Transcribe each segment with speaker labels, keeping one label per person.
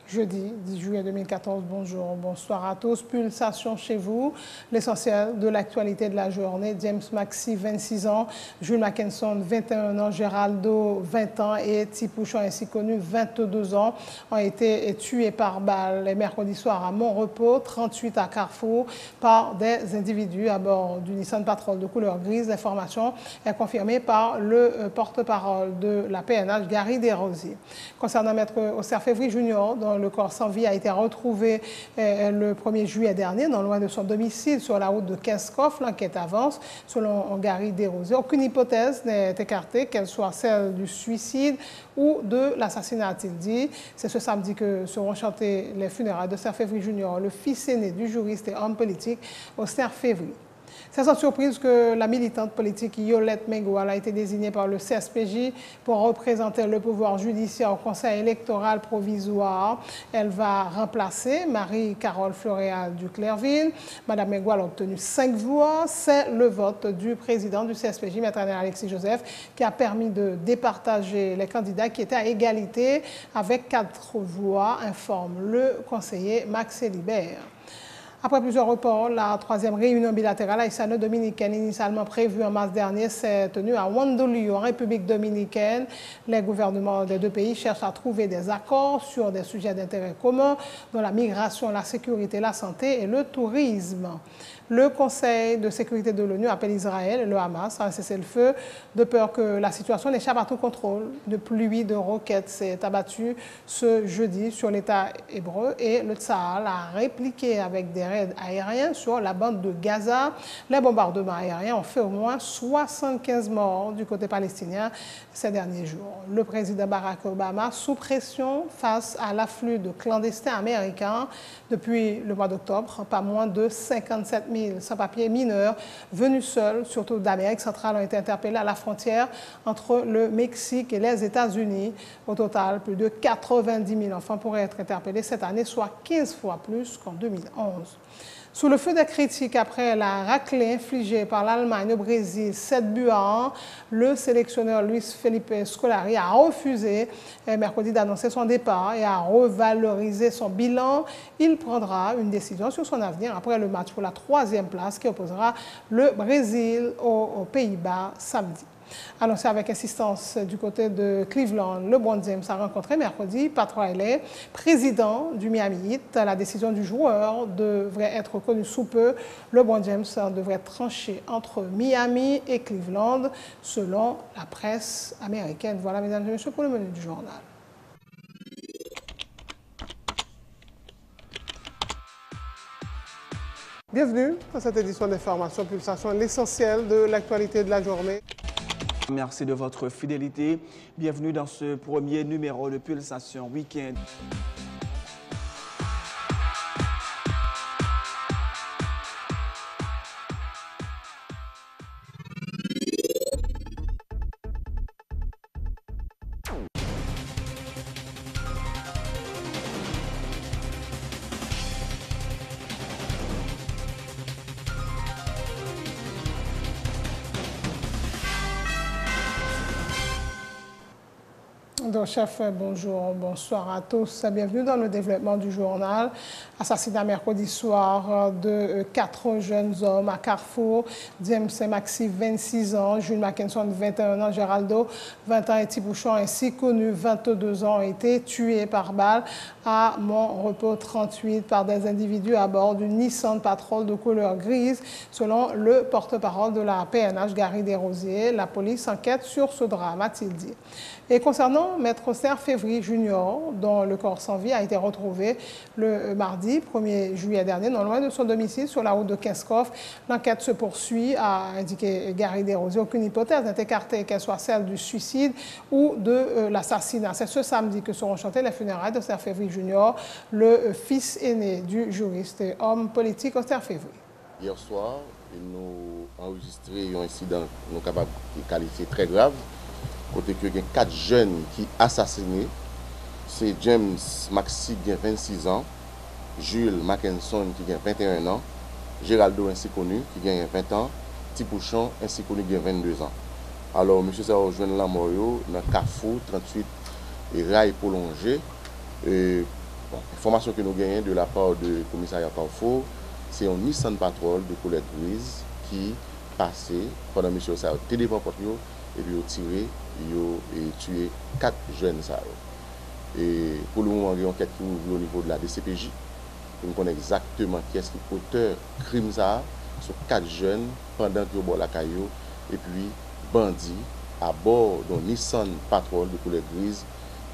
Speaker 1: Jeudi 10 juillet 2014, bonjour, bonsoir à tous. Pulsation chez vous, l'essentiel de l'actualité de la journée. James Maxi, 26 ans, Jules Mackinson, 21 ans, Géraldo, 20 ans et Tipouchon, ainsi connu, 22 ans, ont été tués par balle les mercredis soirs à Montrepos, 38 à Carrefour, par des individus à bord du Nissan Patrol de couleur grise. L'information est confirmée par le porte-parole de la PNH, Gary Desrosiers. Concernant Maître Auster Févry Junior, dont le corps sans vie a été retrouvé le 1er juillet dernier, non loin de son domicile, sur la route de Kinskov. L'enquête avance. Selon Gary Desrosiers, aucune hypothèse n'est écartée, qu'elle soit celle du suicide ou de l'assassinat, a-t-il dit. C'est ce samedi que seront chantées les funérailles d'Auster Févry Junior, le fils aîné du juriste et homme politique Auster Févry. C'est sans surprise que la militante politique Yolette Mengual a été désignée par le CSPJ pour représenter le pouvoir judiciaire au Conseil électoral provisoire. Elle va remplacer Marie-Carole Floréal du Clairville. Madame Mengual a obtenu 5 voix. C'est le vote du président du CSPJ, Maître Alexis Joseph, qui a permis de départager les candidats qui étaient à égalité avec 4 voix, informe le conseiller Max Libert. Après plusieurs reports, la 3e réunion bilatérale haïtiano-dominicaine initialement prévue en mars dernier s'est tenue à Wandolio, en République dominicaine. Les gouvernements des deux pays cherchent à trouver des accords sur des sujets d'intérêt commun, dont la migration, la sécurité, la santé et le tourisme. Le Conseil de sécurité de l'ONU appelle Israël et le Hamas à cesser le feu de peur que la situation n'échappe à tout contrôle. Une pluie de roquettes s'est abattue ce jeudi sur l'État hébreu et le Tsahal a répliqué avec des raids aériens sur la bande de Gaza. Les bombardements aériens ont fait au moins 75 morts du côté palestinien ces derniers jours. Le président Barack Obama, sous pression face à l'afflux de clandestins américains depuis le mois d'octobre, pas moins de 57 000 sans-papiers mineurs venus seuls, surtout d'Amérique centrale, ont été interpellés à la frontière entre le Mexique et les États-Unis. Au total, plus de 90 000 enfants pourraient être interpellés cette année, soit 15 fois plus qu'en 2011. Sous le feu des critiques après la raclée infligée par l'Allemagne au Brésil, 7 buts à 1, le sélectionneur Luis Felipe Scolari a refusé mercredi d'annoncer son départ et a revalorisé son bilan. Il prendra une décision sur son avenir après le match pour la 3e place qui opposera le Brésil aux Pays-Bas samedi. Annoncé avec insistance du côté de Cleveland, LeBron James a rencontré mercredi Pat Riley, président du Miami Heat. La décision du joueur devrait être connue sous peu. LeBron James devrait trancher entre Miami et Cleveland, selon la presse américaine. Voilà, mesdames et messieurs, pour le menu du journal. Bienvenue dans cette édition d'Information Pulsation, l'essentiel de l'actualité de la journée.
Speaker 2: Merci de votre fidélité. Bienvenue dans ce premier numéro de Pulsation Week-end.
Speaker 1: Donc, chef, bonjour, bonsoir à tous. Bienvenue dans le développement du journal. Assassinat mercredi soir de 4 jeunes hommes à Carrefour. James Maxi, 26 ans, Jules Mackinson, 21 ans, Géraldo, 20 ans et Tipouchon, ainsi connu, 22 ans, ont été tués par balle à Montrepos 38 par des individus à bord d'une Nissan Patrol de couleur grise. Selon le porte-parole de la PNH, Gary Desrosiers, la police enquête sur ce drame, a-t-il dit. Et concernant Maître Auster Févry Junior, dont le corps sans vie a été retrouvé le mardi 1er juillet dernier, non loin de son domicile, sur la route de Kinskov, l'enquête se poursuit, a indiqué Gary Desrosiers. Aucune hypothèse n'est écartée, qu'elle soit celle du suicide ou de l'assassinat. C'est ce samedi que seront chantées les funérailles d'Auster Févry Junior, le fils aîné du juriste et homme politique Auster Févry.
Speaker 3: Hier soir, nous avons enregistré un incident nous capable de qualifier très grave. Côté que il y a 4 jeunes qui sont assassinés. C'est James Maxi qui a 26 ans, Jules Mackinson qui a 21 ans, Géraldo ainsi connu qui a 20 ans, Tipouchon ainsi connu qui a 22 ans. Alors, M. s'est rejoint la mort dans Carrefour 38 et rail prolongé. Bon, information que nous gagnons de la part du commissariat Carrefour, c'est un Nissan Patrol de couleur grise qui passait pendant M. Sao téléphone et puis il a tiré et tué 4 jeunes. Et pour le moment, il y a une enquête qui ouvre au niveau de la DCPJ. Nous connaissons exactement qui est l'auteur de crime ça sur 4 jeunes pendant que vous la caillou et puis bandit à bord d'un Nissan Patrol de couleur grise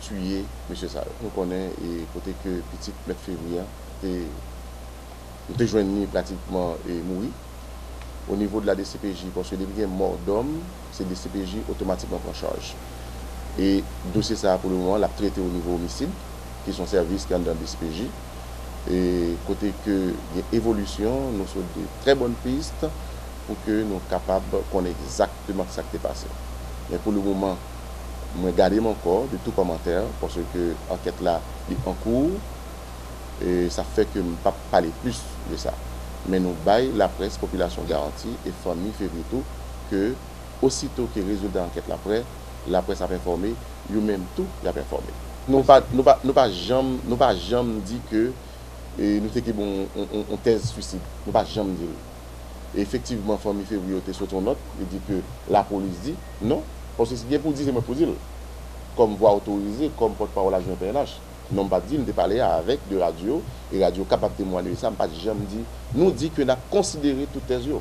Speaker 3: tué M. Sao. Nous connaissons et côté que petit maître février nous avons joint pratiquement et mouru. Au niveau de la DCPJ, parce que les mort d'homme, c'est DCPJ automatiquement en charge. Et dossier ça pour le moment, l'a traité au niveau homicide, qui sont services qui sont dans la DCPJ. Et côté que il y a évolution, nous sommes de très bonnes pistes pour que nous soyons capables de connaître exactement ce qui est passé. Mais pour le moment, je garde mon corps de tout commentaire parce que l'enquête là est en cours et ça fait que je ne peux pas parler plus de ça. Mais nous baillons la presse, population garantie et famille février tout que aussitôt que le résultat de l'enquête après, la presse a informé, nous-mêmes tout a informé. Nous pas jamais dit que nous avons une thèse suicide. Nous pas jamais dit. Et effectivement, famille février était sur ton note, il dit que la police dit non, parce que c'est bien pour dire, c'est moi pour dire. Comme voix autorisée, comme porte-parole à Jean PNH. Non pas dit, nous avons parlé avec de radio, et radio capable de témoigner ça, pas jamais dit. Nous dit que nous avons considéré toutes les yeux.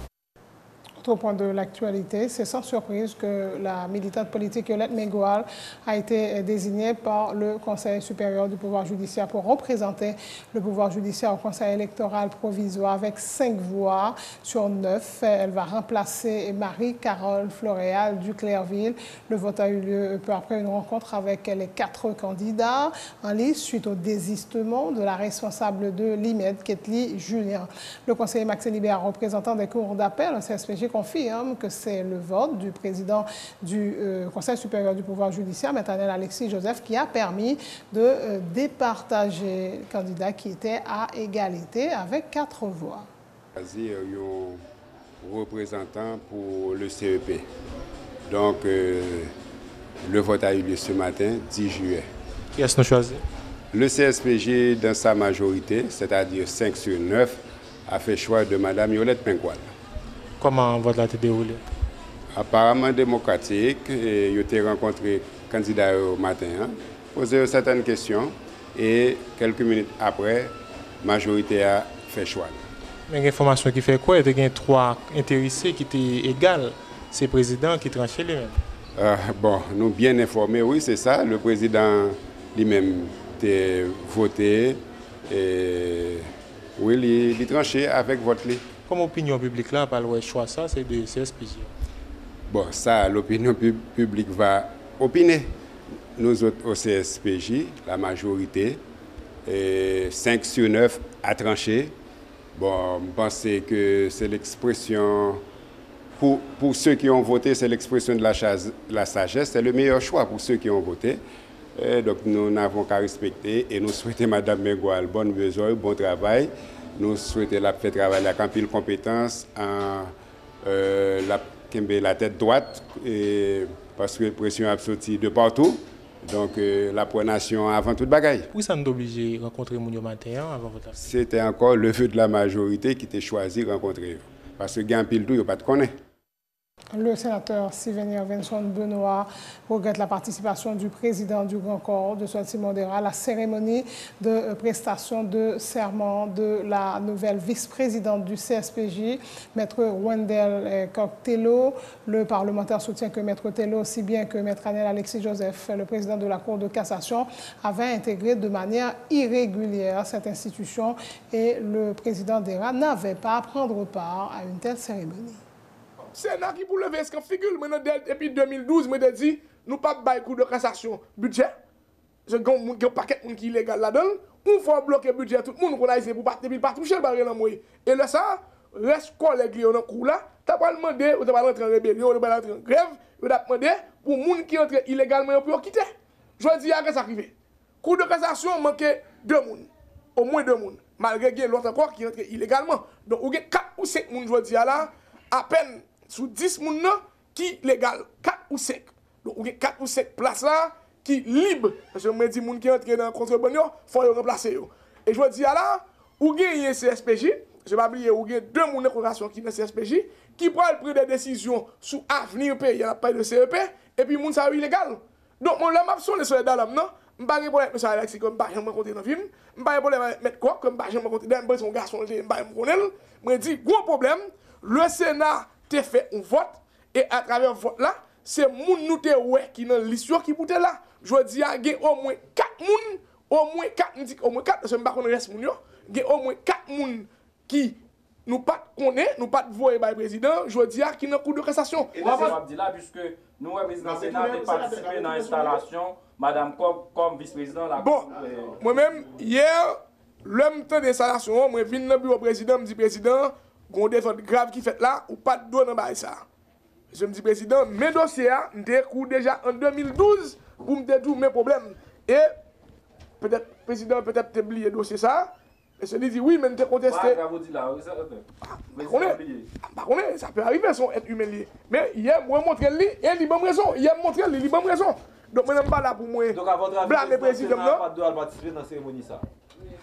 Speaker 1: Au point de l'actualité, c'est sans surprise que la militante politique Yolette Mengual a été désignée par le Conseil supérieur du pouvoir judiciaire pour représenter le pouvoir judiciaire au Conseil électoral provisoire avec 5 voix sur 9. Elle va remplacer Marie-Carole Floréal du Clairville. Le vote a eu lieu peu après une rencontre avec les 4 candidats en lice suite au désistement de la responsable de l'IMED, Ketli Julien. Le conseiller Maxime Libert, représentant des cours d'appel, un CSPJ, confirme que c'est le vote du président du Conseil supérieur du pouvoir judiciaire, M. Alexis Joseph, qui a permis de départager le candidat qui était à égalité avec 4 voix.
Speaker 4: Un représentant pour le CEP. Donc, le vote a eu lieu ce matin, 10 juillet.
Speaker 5: Qui est-ce que nous choisissons?
Speaker 4: Le CSPJ, dans sa majorité, c'est-à-dire 5 sur 9, a fait choix de Mme Yolette Mengual.
Speaker 5: Comment votre a été déroulé?
Speaker 4: Apparemment démocratique. Il a rencontré le candidat au matin, posé certaines questions et quelques minutes après, la majorité a fait choix.
Speaker 5: Mais l'information qui fait quoi? Il y a 3 intéressés qui étaient égales. C'est le président qui tranchait lui-même.
Speaker 4: Bon, nous bien informés, oui, c'est ça. Le président lui-même a voté et oui, il a tranché avec vote.
Speaker 5: Comme opinion publique là, par le choix ça, c'est de CSPJ.
Speaker 4: Bon, ça, l'opinion publique va opiner. Nous autres au CSPJ, la majorité, 5 sur 9 a tranché. Bon, je pense que c'est l'expression, pour ceux qui ont voté, c'est l'expression de la sagesse. C'est le meilleur choix pour ceux qui ont voté. Et donc nous n'avons qu'à respecter et nous souhaitons Mme Mengual bonne besogne, bon travail. Nous souhaitons la faire travailler avec un pile compétence, la tête droite, parce que la pression a sorti de partout. Donc la nation avant toute bagaille.
Speaker 5: Pourquoi ça nous obligé de rencontrer Mounio matin avant votre affaire?
Speaker 4: C'était encore le vœu de la majorité qui était choisi de rencontrer. Parce que gain pile tout, il n'y a pas de connaître.
Speaker 1: Le sénateur Sivenir Vincent Benoît regrette la participation du président du Grand Corps de Soiti-Modéra à la cérémonie de prestation de serment de la nouvelle vice-présidente du CSPJ, Maître Wendell Coctello. Le parlementaire soutient que Maître Tello, aussi bien que Maître Alexis Joseph, le président de la Cour de cassation, avait intégré de manière irrégulière cette institution et le président d'ERA n'avait pas à prendre part à une telle cérémonie.
Speaker 6: Sénat qui pour lever ce figure, depuis 2012, je me dit, nous pas de cours de cassation budget. Je gagne un paquet de monde qui est illégal là-dedans. On faut bloquer le budget, tout le monde, pour pas toucher le baril dans le et là, ça, reste collègue dans le coup là, tu n'as pas demandé, ou tu n'as pas rentré en rébellion, ou tu n'as pas rentré en grève, ou tu as demandé pour les gens qui entrent illégalement pour quitter. Je dis, qu'est-ce qui arrive? Cours de cassation, manquait 2 personnes. Au moins 2 personnes. Malgré l'autre encore qui entre illégalement. Donc, il y a 4 ou 5 personnes, je dis là, à peine. Sous 10 personnes qui légal, 4 ou 5. Donc, il y a 4 ou 5 places là qui libre. Parce que je me dis, les gens qui entrent dans le contrebande, il faut remplacer. Et je me dis, là, ou gagnez CSPJ, je ne vais pas oublier, ou gagnez 2 personnes de corporation qui sont CSPJ, qui prennent des décisions sur l'avenir pays, il n'y a pas de CEP, et puis les gens sont illégaux. Donc, mon lama sont les soldats là, non? Je ne vais pas répondre à M. Alexis comme je ne vais pas raconter dans le film. Je ne vais pas répondre à M. Quoi comme je ne vais pas raconter dans son garçon, je ne vais pas raconter. Je dis, gros problème, le Sénat a fait un vote, et à travers le vote là, c'est les gens qui sont dans l'histoire qui sont là. Je dis, il y a au moins 4 personnes, au moins 4, parce que je ne sais pas reste il y a au moins 4 personnes qui nous pas connaissent, nous pas voyer par le président, je dis qui dans cours de cassation.
Speaker 7: Et c'est dit là, puisque nous, le président Sénat, avons participé dans l'installation, madame comme vice-président.
Speaker 6: Bon, moi-même, hier, l'homme temps d'installation, moi, je viens dans le bureau président, je me dis, président, il y a des défense grave qui fait là, ou pas de droit dans ça. Je me dis, président, mes dossiers, je déjà en 2012 pour me dire tous mes problèmes. Et peut-être, président, peut-être oublié le dossier ça. Et je lui dis, oui, mais je contesté. Ça peut arriver, son être humilié. Mais hier, moi, montré lui, et il a bonne raison. Hier, montré lui, il a bonne raison. Donc, je ne suis pas là pour moi.
Speaker 7: Donc, à votre avis,
Speaker 6: blâmer le président.
Speaker 7: Pas de droit participer dans la cérémonie, ça.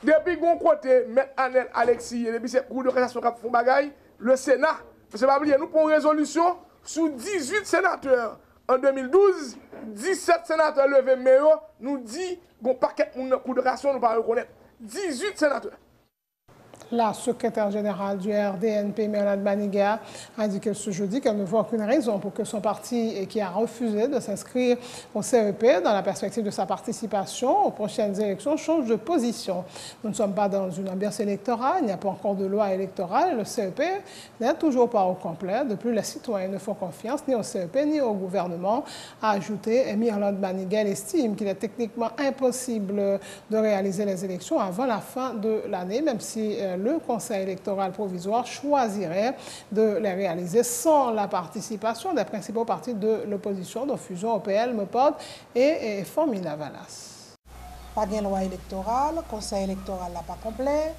Speaker 6: Depuis qu'on côté, M. Anel Alexis, et depuis cette cour de cassation qui font bagaille, le Sénat, parce que pas oublier, nous prenons une résolution sous 18 sénateurs. En 2012, 17 sénateurs levés meilleurs, nous dit qu'on paquet de cour de cassation, nous ne pas reconnaître. 18 sénateurs.
Speaker 1: La secrétaire générale du RDNP, Myrnad Baniga, a indiqué ce jeudi qu'elle ne voit aucune raison pour que son parti, qui a refusé de s'inscrire au CEP dans la perspective de sa participation aux prochaines élections, change de position. Nous ne sommes pas dans une ambiance électorale, il n'y a pas encore de loi électorale. Le CEP n'est toujours pas au complet. De plus, les citoyens ne font confiance ni au CEP ni au gouvernement, a ajouté. Myrnad Baniga estime qu'il est techniquement impossible de réaliser les élections avant la fin de l'année, même si le Conseil électoral provisoire choisirait de les réaliser sans la participation des principaux partis de l'opposition, de Fusion, OPL, MEPOD et Famila Valas.
Speaker 8: Pas de loi électorale, le Conseil électoral n'est pas complet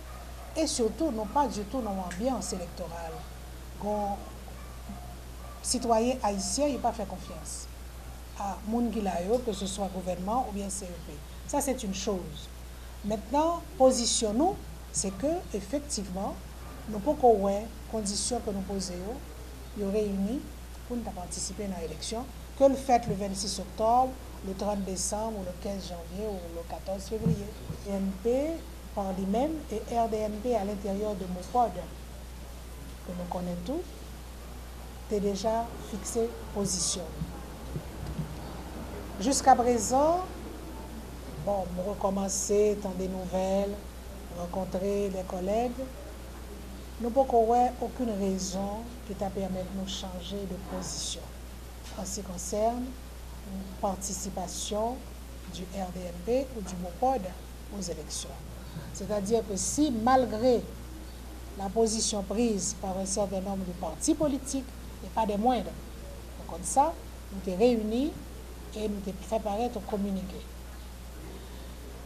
Speaker 8: et surtout, non pas du tout dans l'ambiance électorale. Les citoyens haïtiens n'ont pas fait confiance à moun qui l'a eu, que ce soit gouvernement ou bien CEP. Ça, c'est une chose. Maintenant, positionnons. C'est que effectivement, nous pouvons avoir des conditions que nous posons, nous réunis pour nous participer à l'élection, que le fait le 26 octobre, le 30 décembre, ou le 15 janvier, ou le 14 février. RDNP par lui-même et RDNP à l'intérieur de MOPOD, que nous connaissons tous, est déjà fixé position. Jusqu'à présent, bon, nous recommencer dans des nouvelles, rencontrer les collègues, nous n'avons aucune raison qui t'a permis de nous changer de position en ce qui concerne la participation du RDNP ou du MOPOD aux élections. C'est-à-dire que si, malgré la position prise par un certain nombre de partis politiques, et pas des moindres, donc comme ça, nous sommes réunis et nous avons fait paraître un communiqué.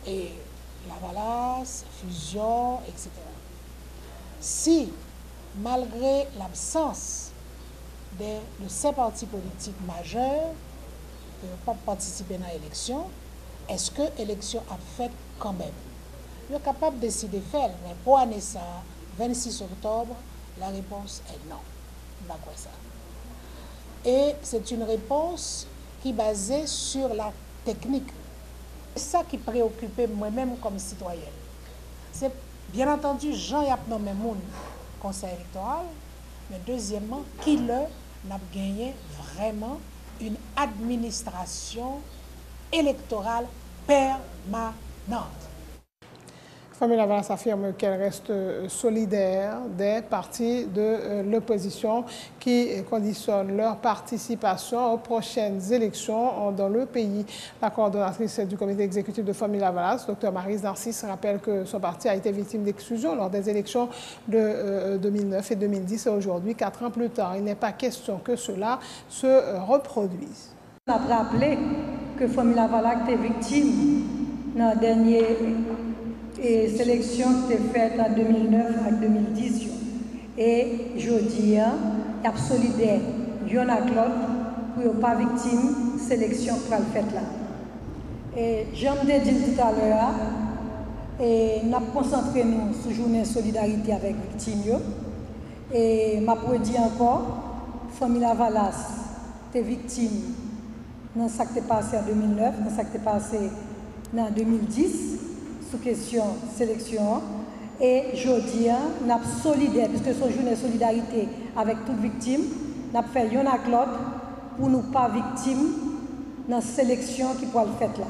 Speaker 8: Et la Valas, Fusion, etc. Si, malgré l'absence de ces partis politiques majeurs qui n'ont pas participé à l'élection, est-ce que l'élection a fait quand même? Ils sont capables de décider de faire, mais pour l'année 26 octobre, la réponse est non. Pas quoi ça. Et c'est une réponse qui est basée sur la technique. C'est ça qui préoccupait moi-même comme citoyenne. C'est bien entendu, Jean-Yap nommé moun conseil électoral, mais deuxièmement, qui n'a gagné vraiment une administration électorale permanente.
Speaker 1: Famila Valas affirme qu'elle reste solidaire des partis de l'opposition qui conditionnent leur participation aux prochaines élections dans le pays. La coordonnatrice du comité exécutif de Famila Valas, Dr Maryse Narcisse, rappelle que son parti a été victime d'exclusion lors des élections de 2009 et 2010 et aujourd'hui, 4 ans plus tard. Il n'est pas question que cela se reproduise.
Speaker 9: On a rappelé que Famila Valas était victime dans la dernière sélection qui était faite en 2009 à 2010. Et je dis, il y a solidaire, il y en a l'autre, pour ne pas victime de la sélection qui va le faire là. Et j'aime dit tout à l'heure, et nous avons concentré nous sur la journée de solidarité avec les victimes. Et je peux dire encore, la famille Lavalas était victime dans ce qui est passé en 2009, dans ce qui est passé en 2010, sous question sélection. Et aujourd'hui, nous sommes solidaires, puisque c'est une journée de solidarité avec toutes les victimes. Nous avons fait un avec l'autre pour ne pas victimes dans la sélection qui pourra le faire là.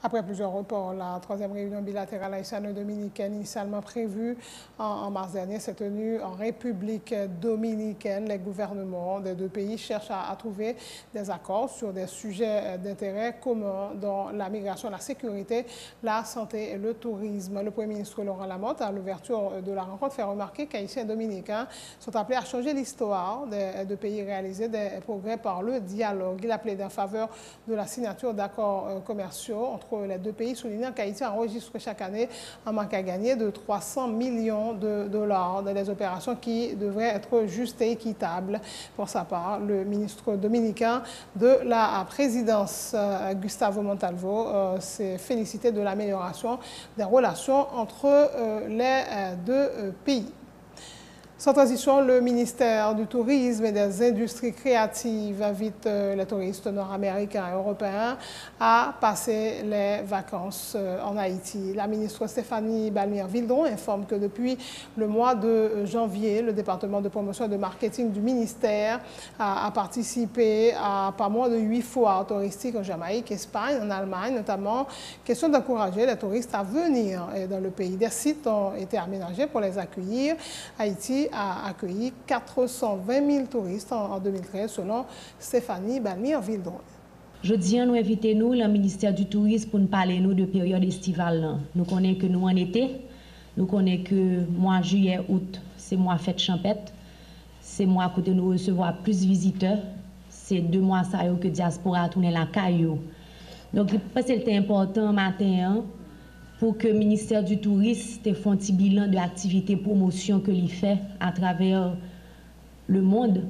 Speaker 1: Après plusieurs reports, la troisième réunion bilatérale haïtiano-dominicaine initialement prévue en mars dernier s'est tenue en République dominicaine. Les gouvernements des deux pays cherchent à trouver des accords sur des sujets d'intérêt commun dont la migration, la sécurité, la santé et le tourisme. Le Premier ministre Laurent Lamotte, à l'ouverture de la rencontre, fait remarquer qu'Haïtiens et Dominicains sont appelés à changer l'histoire des deux pays, réaliser des progrès par le dialogue. Il a plaidé en faveur de la signature d'accords commerciaux entre les deux pays, soulignant qu'Haïti enregistre chaque année un manque à gagner de 300 millions de dollars dans les opérations qui devraient être justes et équitables. Pour sa part, le ministre dominicain de la présidence, Gustavo Montalvo, s'est félicité de l'amélioration des relations entre les deux pays. Sans transition, le ministère du Tourisme et des Industries créatives invite les touristes nord-américains et européens à passer les vacances en Haïti. La ministre Stéphanie Balmire-Vildron informe que depuis le mois de janvier, le département de promotion et de marketing du ministère a participé à pas moins de 8 foires touristiques en Jamaïque, Espagne, en Allemagne notamment. Question d'encourager les touristes à venir dans le pays. Des sites ont été aménagés pour les accueillir. Haïti a accueilli 420 000 touristes en 2013, selon Stéphanie Balmire-Vildron.
Speaker 10: Jeudi, nous invitons le ministère du Tourisme pour nous parler de période estivale. Nous connaissons que nous en été, nous connaissons que mois juillet, août, c'est mois fête champêtre, c'est mois côté nous recevoir plus de visiteurs, c'est 2 mois ça que diaspora tourner la caillou. Donc, je pense que c'était important matin pour que le ministère du Tourisme fasse un petit bilan de l'activité promotion que l'il fait à travers le monde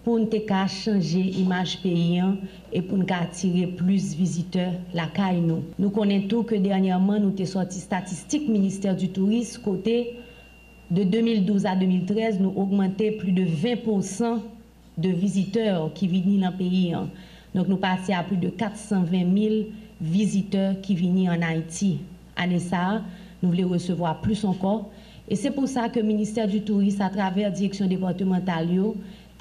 Speaker 10: pour nous changer l'image paysan et pour nous attirer plus de visiteurs la caille nous. Nous connaissons tout que dernièrement nous avons sorti statistique ministère du Tourisme côté de 2012 à 2013 nous augmenté plus de 20% de visiteurs qui viennent dans le pays. Donc nous passons à plus de 420 000 visiteurs qui viennent en Haïti. Année ça, nous voulons recevoir plus encore. Et c'est pour ça que le ministère du Tourisme, à travers la direction départementale,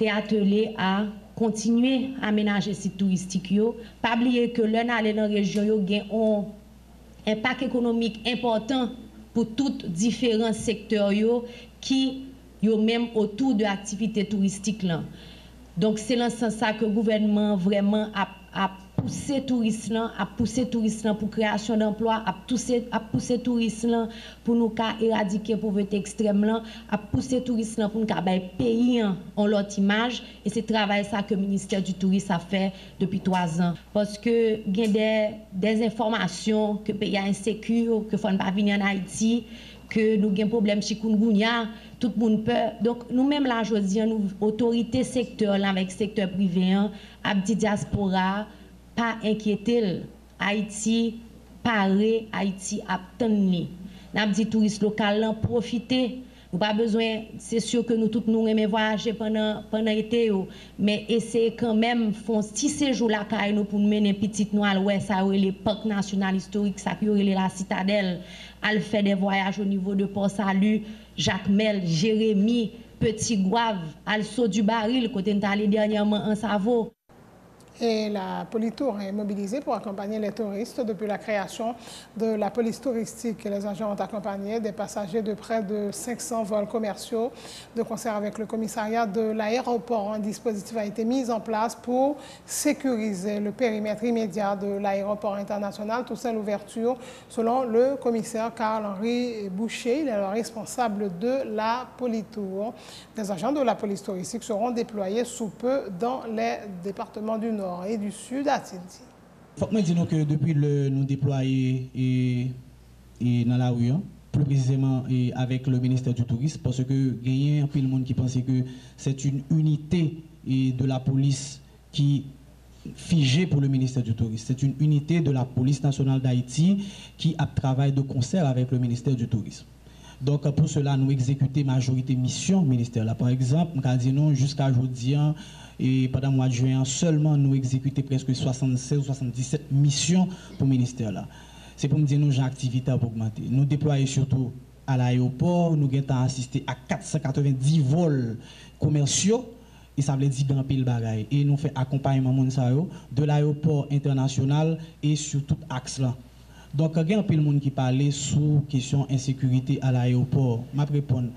Speaker 10: est attelé à continuer à aménager ces sites touristiques. Pas oublier que l'un aller dans la région, il y a un impact économique important pour tous différents secteurs qui sont même autour de l'activité touristique. Donc c'est dans ce sens que le gouvernement vraiment a poussé touristes à pousser touristes pour création d'emplois, à pousser touristes pour nous éradiquer la pauvreté extrême, à pousser touristes pour nous payer en l'autre image. Et c'est le travail ça que le ministère du Tourisme a fait depuis 3 ans. Parce que il y a des informations que le pays est insécure, que ne faut pas venir en Haïti, que nous avons un problème chikungunya, tout le monde peur. Donc nous-mêmes là, je dis, nous, autorités secteur là, avec secteur privé, à dit diaspora, pas inquiéter. Haïti, paré, Haïti, attendre. Nous dit touristes locaux, profiter. Nous pas besoin, c'est sûr que nous tous nous aimons voyager pendant l'été, mais essayer quand même faire un petit séjour là pour nous mener petite nous à l'ouest, ça les parcs national historiques, ça la citadelle, à faire des voyages au niveau de Port-Salut, Jacmel, Jérémy, Petit Gouave, à saut du baril, côté nous allé dernièrement en Savo.
Speaker 1: Et la Politour est mobilisée pour accompagner les touristes depuis la création de la police touristique. Les agents ont accompagné des passagers de près de 500 vols commerciaux. De concert avec le commissariat de l'aéroport, un dispositif a été mis en place pour sécuriser le périmètre immédiat de l'aéroport international. Tout ça, l'ouverture, selon le commissaire Carl-Henri Boucher, il est le responsable de la Politour. Des agents de la police touristique seront déployés sous peu dans les départements du Nord et du Sud, a-t-il dit.
Speaker 11: Il faut que nous que depuis nous déployer dans la rue, plus précisément avec le ministère du Tourisme, parce que il y a un peu de monde qui pensait que c'est une unité de la police qui figé pour le ministère du Tourisme. C'est une unité de la police nationale d'Haïti qui travaille de concert avec le ministère du Tourisme. Donc pour cela, nous exécutons majorité mission ministère. Là, par exemple, nous disons jusqu'à aujourd'hui, et pendant le mois de juin, seulement nous exécutons presque 76 ou 77 missions pour le ministère. Là. C'est pour me dire que nos activités ont augmenté. Nous déployons surtout à l'aéroport, nous avons assisté à 490 vols commerciaux. Et ça veut dire grand pile bagaille. Et nous faisons accompagnement de l'aéroport international et sur tout axe là. Donc, il y a un peu de monde qui parlait sur question insécurité à l'aéroport. Je vais répondre.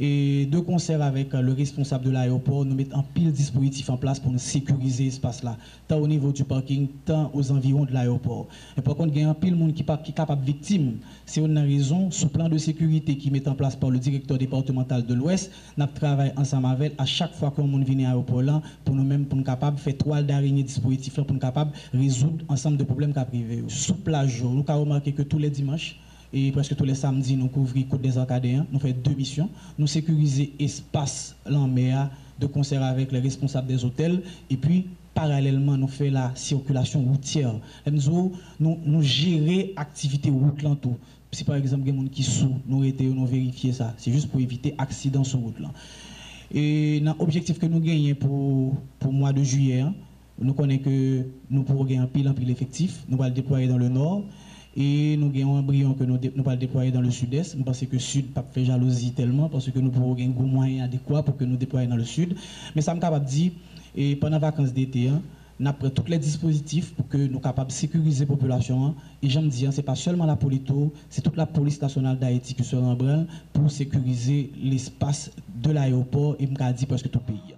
Speaker 11: Et de concert avec le responsable de l'aéroport, nous mettons un pile dispositif en place pour nous sécuriser l'espace là, tant au niveau du parking, tant aux environs de l'aéroport. Et par contre, il y a un pile de monde qui est capable de victime. C'est une raison, sous plan de sécurité qui met en place par le directeur départemental de l'Ouest, nous travaillons ensemble avec à chaque fois que nous vient à l'aéroport là, pour nous-mêmes, pour nous capables de faire toile d'araignée dispositif là, pour nous capables de résoudre ensemble de problèmes privés. Sous plage, nous avons remarqué que tous les dimanches, et presque tous les samedis, nous couvrons Côte des Acadéens. Nous faisons 2 missions. Nous sécuriser l'espace en mer de concert avec les responsables des hôtels. Et puis, parallèlement, nous faisons la circulation routière. Nous gérons l'activité route là tout. Si par exemple, il y a des gens qui sont nous vérifier ça. C'est juste pour éviter accident sur route là. Et l'objectif que nous gagnons pour le mois de juillet, nous connaissons que nous pourrons gagner un pile effectif. Nous allons le déployer dans le nord. Et nous avons un embryon que nous allons déployer dans le sud-est. Je pense que le sud n'a pas fait jalousie tellement parce que nous pourrons gagner un moyen adéquat pour que nous déployions dans le sud. Mais ça me capable de dire, et pendant les vacances d'été, nous avons tous les dispositifs pour que nous soyons capables de sécuriser la population. Et j'aime dire, ce n'est pas seulement la Polito, c'est toute la police nationale d'Haïti qui sera en branle pour sécuriser l'espace de l'aéroport et me dit presque tout le pays.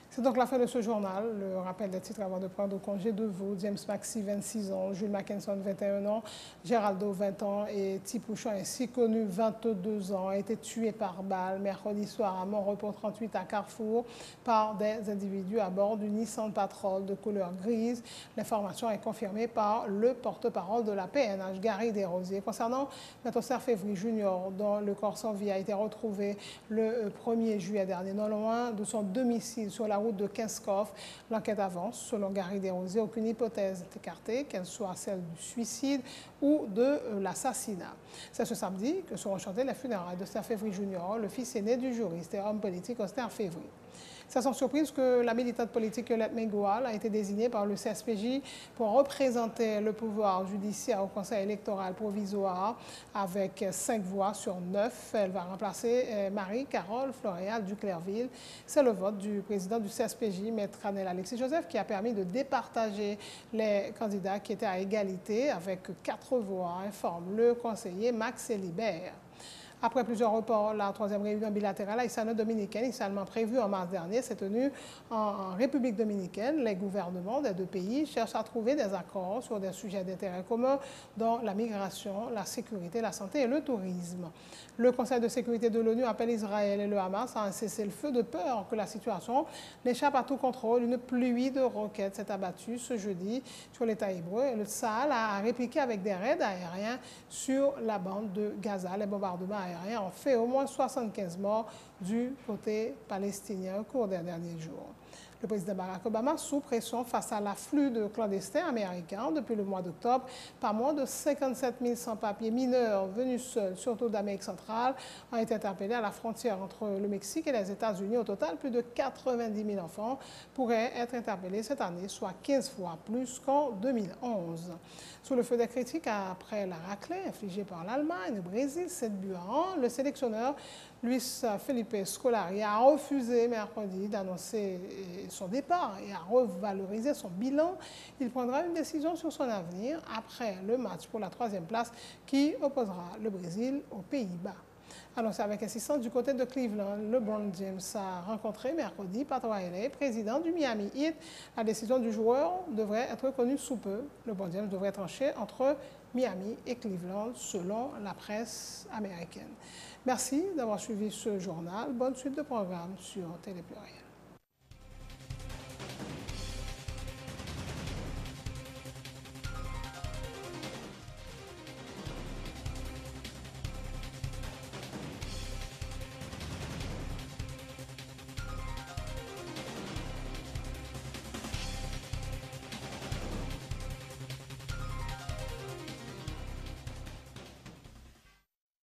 Speaker 1: C'est donc la fin de ce journal. Le rappel des titres avant de prendre congé de vous. James Maxi, 26 ans, Jules Mackinson, 21 ans, Géraldo, 20 ans et Tipouchon, ainsi connu, 22 ans, a été tué par balle mercredi soir à Mont-Repos 38 à Carrefour par des individus à bord d'une Nissan Patrol de couleur grise. L'information est confirmée par le porte-parole de la PNH, Gary Desrosiers. Concernant M. Février Junior, dont le corps sans vie a été retrouvé le 1er juillet dernier, non loin de son domicile sur la route de Kinskov. L'enquête avance. Selon Gary Desrosiers, aucune hypothèse est écartée, qu'elle soit celle du suicide ou de l'assassinat. C'est ce samedi que seront chantées les funérailles de Auster Février Junior, le fils aîné du juriste et homme politique Auster Février. C'est sans surprise que la militante politique Yolette Mengual a été désignée par le CSPJ pour représenter le pouvoir judiciaire au Conseil électoral provisoire avec 5 voix sur 9. Elle va remplacer Marie-Carole Floréal du Clairville. C'est le vote du président du CSPJ, Maître Anel Alexis Joseph, qui a permis de départager les candidats qui étaient à égalité avec 4 voix, informe le conseiller Max Elibert. Après plusieurs reports, la 3e réunion bilatérale haïtiano-dominicaine, initialement prévue en mars dernier, s'est tenue en République dominicaine. Les gouvernements des 2 pays cherchent à trouver des accords sur des sujets d'intérêt commun, dont la migration, la sécurité, la santé et le tourisme. Le Conseil de sécurité de l'ONU appelle Israël et le Hamas à un cessez-le-feu de peur que la situation n'échappe à tout contrôle. Une pluie de roquettes s'est abattue ce jeudi sur l'État hébreu et le Tsahal a répliqué avec des raids aériens sur la bande de Gaza. Les bombardements aériens ont fait au moins 75 morts du côté palestinien au cours des derniers jours. Le président Barack Obama, sous pression face à l'afflux de clandestins américains depuis le mois d'octobre, pas moins de 57 000 sans-papiers mineurs venus seuls, surtout d'Amérique centrale, ont été interpellés à la frontière entre le Mexique et les États-Unis. Au total, plus de 90 000 enfants pourraient être interpellés cette année, soit 15 fois plus qu'en 2011. Sous le feu des critiques après la raclée infligée par l'Allemagne, le Brésil, 7 buts à 1, le sélectionneur Luis Felipe Scolari a refusé mercredi d'annoncer son départ et a revalorisé son bilan. Il prendra une décision sur son avenir après le match pour la 3e place qui opposera le Brésil aux Pays-Bas. Annoncé avec insistance du côté de Cleveland, LeBron James a rencontré mercredi Pat Riley, président du Miami Heat. La décision du joueur devrait être connue sous peu. LeBron James devrait trancher entre Miami et Cleveland, selon la presse américaine. Merci d'avoir suivi ce journal. Bonne suite de programmes sur Télé Pluriel.